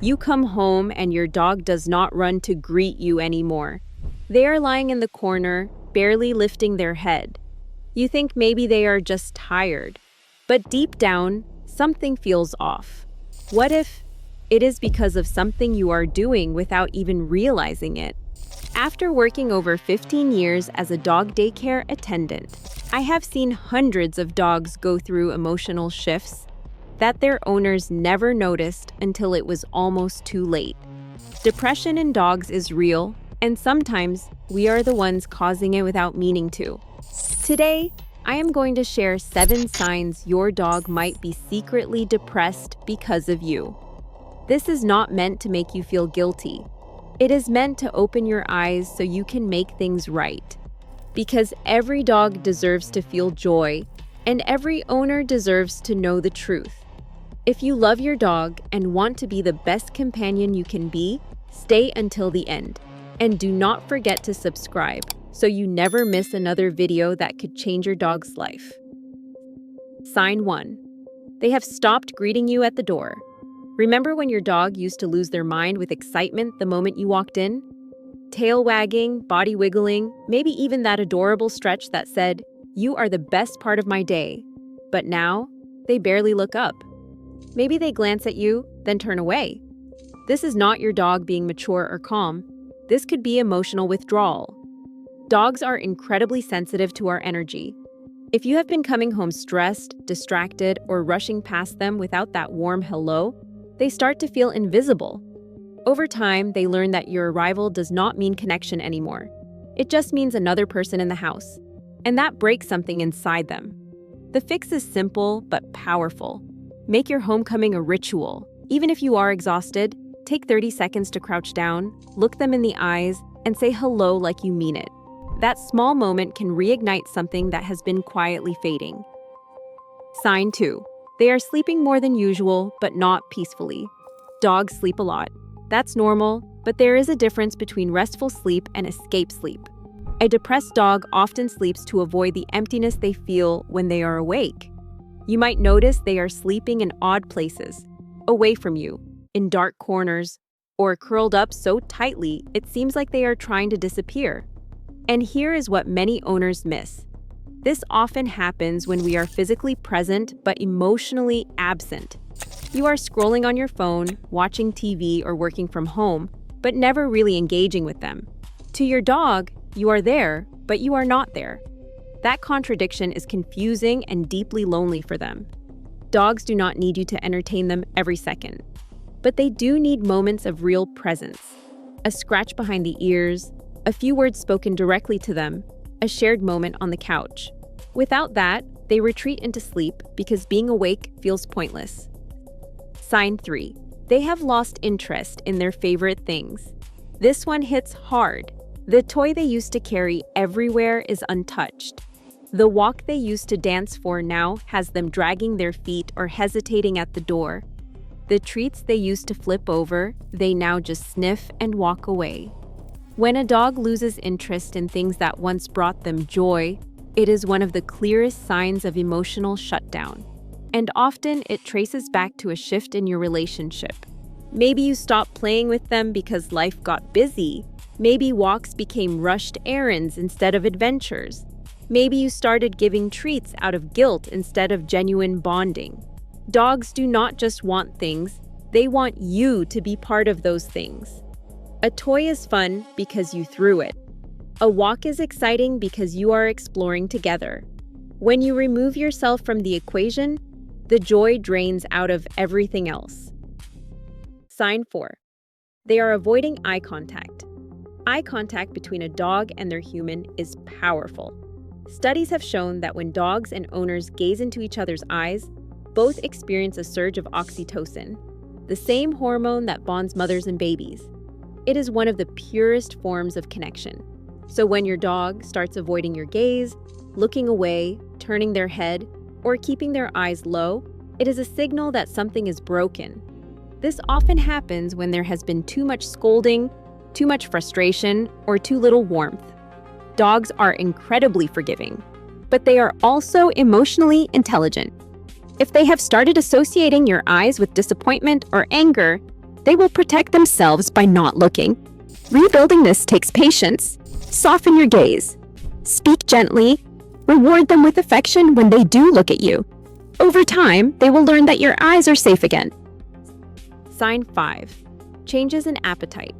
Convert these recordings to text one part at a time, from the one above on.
You come home and your dog does not run to greet you anymore. They are lying in the corner, barely lifting their head. You think maybe they are just tired, but deep down, something feels off. What if it is because of something you are doing without even realizing it? After working over 15 years as a dog daycare attendant, I have seen hundreds of dogs go through emotional shifts that their owners never noticed until it was almost too late. Depression in dogs is real, and sometimes we are the ones causing it without meaning to. Today, I am going to share 7 signs your dog might be secretly depressed because of you. This is not meant to make you feel guilty. It is meant to open your eyes so you can make things right. Because every dog deserves to feel joy, and every owner deserves to know the truth. If you love your dog and want to be the best companion you can be, stay until the end. And do not forget to subscribe so you never miss another video that could change your dog's life. Sign 1. They have stopped greeting you at the door. Remember when your dog used to lose their mind with excitement the moment you walked in? Tail wagging, body wiggling, maybe even that adorable stretch that said, "You are the best part of my day." But now, they barely look up. Maybe they glance at you, then turn away. This is not your dog being mature or calm. This could be emotional withdrawal. Dogs are incredibly sensitive to our energy. If you have been coming home stressed, distracted, or rushing past them without that warm hello, they start to feel invisible. Over time, they learn that your arrival does not mean connection anymore. It just means another person in the house. And that breaks something inside them. The fix is simple but powerful. Make your homecoming a ritual. Even if you are exhausted, take 30 seconds to crouch down, look them in the eyes, and say hello like you mean it. That small moment can reignite something that has been quietly fading. Sign 2. They are sleeping more than usual, but not peacefully. Dogs sleep a lot. That's normal, but there is a difference between restful sleep and escape sleep. A depressed dog often sleeps to avoid the emptiness they feel when they are awake. You might notice they are sleeping in odd places, away from you, in dark corners, or curled up so tightly it seems like they are trying to disappear. And here is what many owners miss. This often happens when we are physically present but emotionally absent. You are scrolling on your phone, watching TV, or working from home, but never really engaging with them. To your dog, you are there, but you are not there. That contradiction is confusing and deeply lonely for them. Dogs do not need you to entertain them every second, but they do need moments of real presence. A scratch behind the ears, a few words spoken directly to them, a shared moment on the couch. Without that, they retreat into sleep because being awake feels pointless. Sign 3. They have lost interest in their favorite things. This one hits hard. The toy they used to carry everywhere is untouched. The walk they used to dance for now has them dragging their feet or hesitating at the door. The treats they used to flip over, they now just sniff and walk away. When a dog loses interest in things that once brought them joy, it is one of the clearest signs of emotional shutdown. And often it traces back to a shift in your relationship. Maybe you stopped playing with them because life got busy. Maybe walks became rushed errands instead of adventures. Maybe you started giving treats out of guilt instead of genuine bonding. Dogs do not just want things, they want you to be part of those things. A toy is fun because you threw it. A walk is exciting because you are exploring together. When you remove yourself from the equation, the joy drains out of everything else. Sign 4. They are avoiding eye contact. Eye contact between a dog and their human is powerful. Studies have shown that when dogs and owners gaze into each other's eyes, both experience a surge of oxytocin, the same hormone that bonds mothers and babies. It is one of the purest forms of connection. So when your dog starts avoiding your gaze, looking away, turning their head, or keeping their eyes low, it is a signal that something is broken. This often happens when there has been too much scolding, too much frustration, or too little warmth. Dogs are incredibly forgiving, but they are also emotionally intelligent. If they have started associating your eyes with disappointment or anger, they will protect themselves by not looking. Rebuilding this takes patience. Soften your gaze. Speak gently. Reward them with affection when they do look at you. Over time, they will learn that your eyes are safe again. Sign 5. Changes in appetite.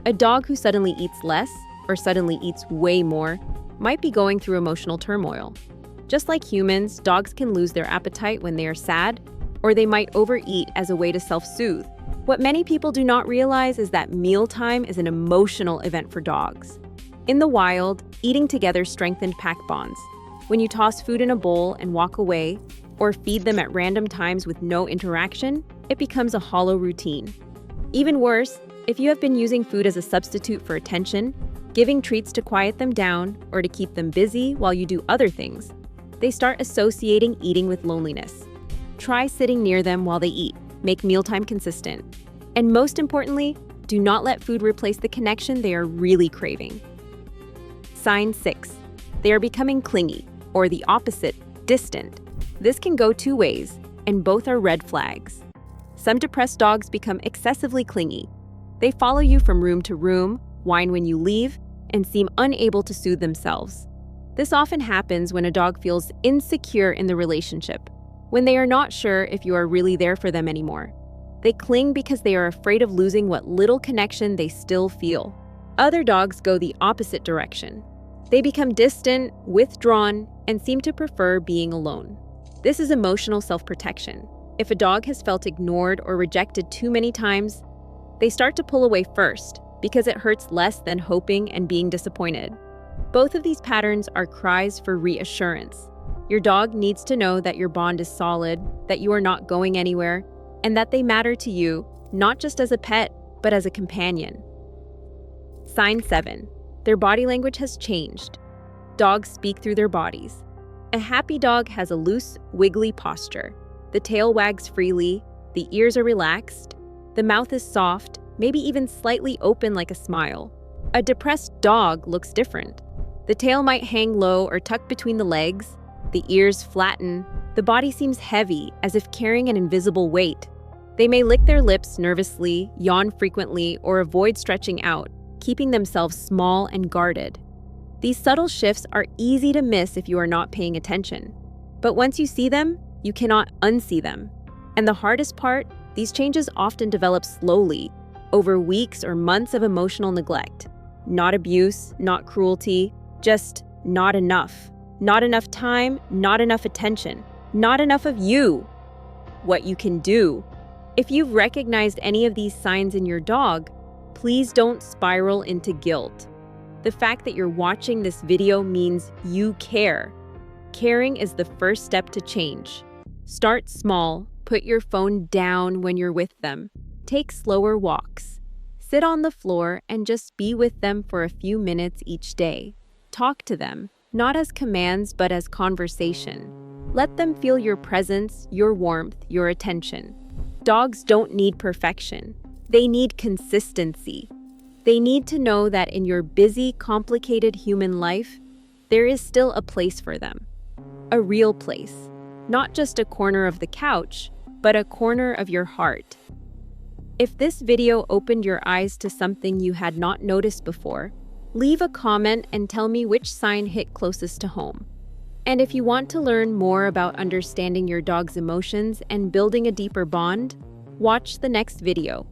A dog who suddenly eats less or suddenly eats way more might be going through emotional turmoil. Just like humans, dogs can lose their appetite when they are sad, or they might overeat as a way to self-soothe. What many people do not realize is that mealtime is an emotional event for dogs. In the wild, eating together strengthened pack bonds. When you toss food in a bowl and walk away, or feed them at random times with no interaction, it becomes a hollow routine. Even worse, if you have been using food as a substitute for attention, giving treats to quiet them down or to keep them busy while you do other things, they start associating eating with loneliness. Try sitting near them while they eat. Make mealtime consistent. And most importantly, do not let food replace the connection they are really craving. Sign 6. They are becoming clingy, or the opposite, distant. This can go two ways, and both are red flags. Some depressed dogs become excessively clingy. They follow you from room to room, whine when you leave, and seem unable to soothe themselves. This often happens when a dog feels insecure in the relationship, when they are not sure if you are really there for them anymore. They cling because they are afraid of losing what little connection they still feel. Other dogs go the opposite direction. They become distant, withdrawn, and seem to prefer being alone. This is emotional self-protection. If a dog has felt ignored or rejected too many times, they start to pull away first because it hurts less than hoping and being disappointed. Both of these patterns are cries for reassurance. Your dog needs to know that your bond is solid, that you are not going anywhere, and that they matter to you, not just as a pet, but as a companion. Sign 7. Their body language has changed. Dogs speak through their bodies. A happy dog has a loose, wiggly posture. The tail wags freely, the ears are relaxed, the mouth is soft, maybe even slightly open like a smile. A depressed dog looks different. The tail might hang low or tuck between the legs, the ears flatten, the body seems heavy, as if carrying an invisible weight. They may lick their lips nervously, yawn frequently, or avoid stretching out, keeping themselves small and guarded. These subtle shifts are easy to miss if you are not paying attention. But once you see them, you cannot unsee them. And the hardest part, these changes often develop slowly, over weeks or months of emotional neglect. Not abuse, not cruelty, just not enough. Not enough time, not enough attention, not enough of you. What you can do. If you've recognized any of these signs in your dog, please don't spiral into guilt. The fact that you're watching this video means you care. Caring is the first step to change. Start small, put your phone down when you're with them. Take slower walks. Sit on the floor and just be with them for a few minutes each day. Talk to them, not as commands but as conversation. Let them feel your presence, your warmth, your attention. Dogs don't need perfection. They need consistency. They need to know that in your busy, complicated human life, there is still a place for them. A real place. Not just a corner of the couch, but a corner of your heart. If this video opened your eyes to something you had not noticed before, leave a comment and tell me which sign hit closest to home. And if you want to learn more about understanding your dog's emotions and building a deeper bond, watch the next video.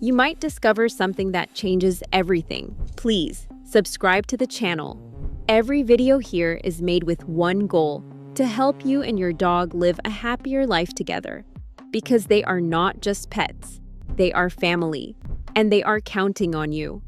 You might discover something that changes everything. Please, subscribe to the channel. Every video here is made with one goal, to help you and your dog live a happier life together. Because they are not just pets, they are family, and they are counting on you.